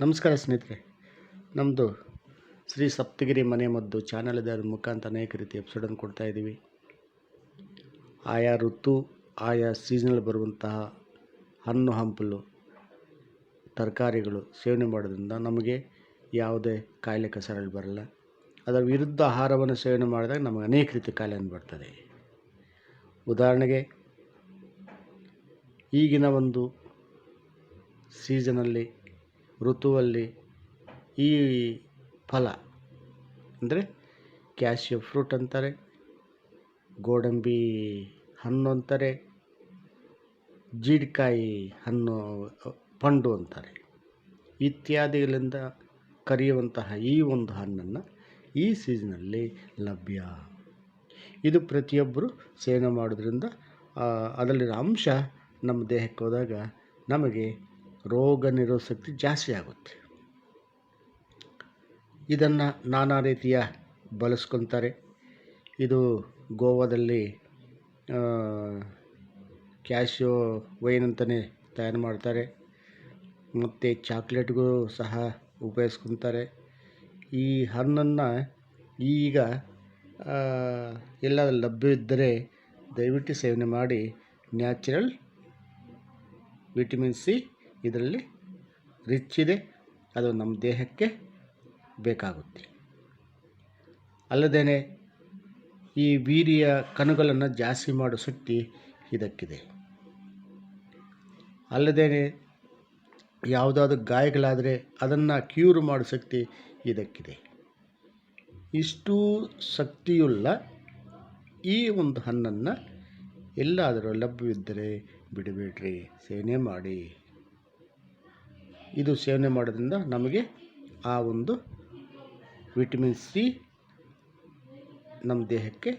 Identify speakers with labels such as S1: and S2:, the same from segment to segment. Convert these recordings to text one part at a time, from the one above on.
S1: ನಮಸ್ಕಾರ ಸ್ನೇಹಿತರೆ, ನಮ್ಮದು ಶ್ರೀ ಸಪ್ತಗಿರಿ ಮನೆ ಮದ್ದು ಚಾನಲ್ ಇದರ ಮುಖಾಂತರ ಅನೇಕ ರೀತಿ ಎಪಿಸೋಡನ್ನು ಕೊಡ್ತಾಯಿದ್ದೀವಿ. ಆಯಾ ಋತು ಆಯಾ ಸೀಸನಲ್ಲಿ ಬರುವಂತಹ ಹಣ್ಣು ಹಂಪಲು ತರಕಾರಿಗಳು ಸೇವನೆ ಮಾಡೋದ್ರಿಂದ ನಮಗೆ ಯಾವುದೇ ಕಾಯಿಲೆ ಕಸರಳು ಬರಲ್ಲ. ಅದರ ವಿರುದ್ಧ ಆಹಾರವನ್ನು ಸೇವನೆ ಮಾಡಿದಾಗ ನಮಗೆ ಅನೇಕ ರೀತಿ ಕಾಯಿಲೆಯನ್ನು ಬರ್ತದೆ. ಉದಾಹರಣೆಗೆ ಈಗಿನ ಒಂದು ಸೀಸನಲ್ಲಿ ಋತುವಲ್ಲಿ ಈ ಫಲ ಅಂದರೆ ಕ್ಯಾಶ್ಯೂ ಫ್ರೂಟ್ ಅಂತಾರೆ, ಗೋಡಂಬಿ ಹಣ್ಣು ಅಂತಾರೆ, ಜೀಡಿಕಾಯಿ ಹಣ್ಣು ಪಂಡು ಅಂತಾರೆ, ಇತ್ಯಾದಿಗಳಿಂದ ಕರೆಯುವಂತಹ ಈ ಒಂದು ಹಣ್ಣನ್ನು ಈ ಸೀಸನಲ್ಲಿ ಲಭ್ಯ. ಇದು ಪ್ರತಿಯೊಬ್ಬರು ಸೇವನೆ ಮಾಡೋದ್ರಿಂದ ಅದರಲ್ಲಿರೋ ಅಂಶ ನಮ್ಮ ದೇಹಕ್ಕೆ ಹೋದಾಗ ನಮಗೆ ರೋಗ ನಿರೋಧಕ ಶಕ್ತಿ ಜಾಸ್ತಿ ಆಗುತ್ತೆ. ಇದನ್ನು ನಾನಾ ರೀತಿಯ ಬಳಸ್ಕೊತಾರೆ. ಇದು ಗೋವಾದಲ್ಲಿ ಕ್ಯಾಶ್ಯೂ ವೈನ್ ಅಂತಲೇ ತಯಾರು ಮಾಡ್ತಾರೆ, ಮತ್ತು ಚಾಕ್ಲೇಟ್ಗೂ ಸಹ ಉಪಯೋಗಿಸ್ಕೊತಾರೆ. ಈ ಹಣ್ಣನ್ನು ಈಗ ಎಲ್ಲ ಲಭ್ಯವಿದ್ದರೆ ದಯವಿಟ್ಟು ಸೇವನೆ ಮಾಡಿ. ನ್ಯಾಚುರಲ್ ವಿಟಮಿನ್ ಸಿ ಇದರಲ್ಲಿ ರಿಚ್ ಇದೆ, ಅದು ನಮ್ಮ ದೇಹಕ್ಕೆ ಬೇಕಾಗುತ್ತೆ. ಅಲ್ಲದೇ ಈ ವೀರ್ಯ ಕಣಗಳನ್ನು ಜಾಸ್ತಿ ಮಾಡೋ ಶಕ್ತಿ ಇದಕ್ಕಿದೆ. ಅಲ್ಲದೇ ಯಾವುದಾದ್ರೂ ಗಾಯಗಳಾದರೆ ಅದನ್ನು ಕ್ಯೂರ್ ಮಾಡೋ ಶಕ್ತಿ ಇದಕ್ಕಿದೆ. ಇಷ್ಟು ಶಕ್ತಿಯುಳ್ಳ ಈ ಒಂದು ಹಣ್ಣನ್ನು ಎಲ್ಲಾದರೂ ಲಭ್ಯವಿದ್ದರೆ ಬಿಡಬೇಡ್ರಿ, ಸೇವನೆ ಮಾಡಿ. ಇದು ಸೇವನೆ ಮಾಡೋದ್ರಿಂದ ನಮಗೆ ಆ ಒಂದು ವಿಟಮಿನ್ ಸಿ ನಮ್ಮ ದೇಹಕ್ಕೆ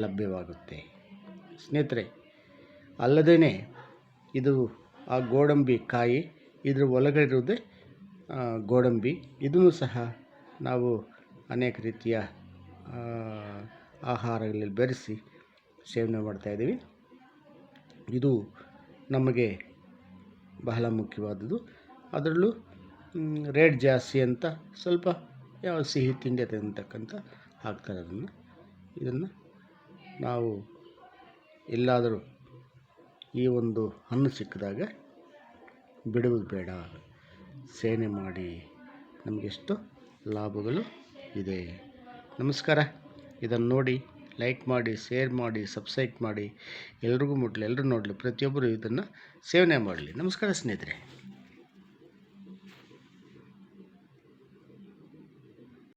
S1: ಲಭ್ಯವಾಗುತ್ತೆ ಸ್ನೇಹಿತರೆ. ಅಲ್ಲದೇ ಇದು ಆ ಗೋಡಂಬಿ ಕಾಯಿ, ಇದರ ಒಳಗಡೆ ಇರೋದೇ ಗೋಡಂಬಿ. ಇದನ್ನು ಸಹ ನಾವು ಅನೇಕ ರೀತಿಯ ಆಹಾರಗಳಲ್ಲಿ ಬೆರೆಸಿ ಸೇವನೆ ಮಾಡ್ತಾಯಿದ್ದೀವಿ. ಇದು ನಮಗೆ ಬಹಳ ಮುಖ್ಯವಾದದ್ದು. ಅದರಲ್ಲೂ ರೇಟ್ ಜಾಸ್ತಿ ಅಂತ ಸ್ವಲ್ಪ ಯಾವ ಸಿಹಿ ತಿಂಡಿ ಅಂತಕ್ಕಂಥ ಹಾಕ್ತಾರೆ. ಇದನ್ನು ನಾವು ಎಲ್ಲಾದರೂ ಈ ಒಂದು ಹಣ್ಣು ಸಿಕ್ಕಿದಾಗ ಬಿಡುವುದು ಬೇಡ, ಸೇವನೆ ಮಾಡಿ. ನಮಗೆಷ್ಟು ಲಾಭಗಳು ಇದೆ. ನಮಸ್ಕಾರ. ಇದನ್ನು ನೋಡಿ ಲೈಕ್ ಮಾಡಿ, ಶೇರ್ ಮಾಡಿ, ಸಬ್ಸ್ಕ್ರೈಬ್ ಮಾಡಿ. ಎಲ್ರಿಗೂ ಮುಟ್ಟಲಿ, ಎಲ್ಲರೂ ನೋಡಲಿ, ಪ್ರತಿಯೊಬ್ಬರು ಇದನ್ನು ಸೇವನೆ ಮಾಡಲಿ. ನಮಸ್ಕಾರ ಸ್ನೇಹಿತರೆ.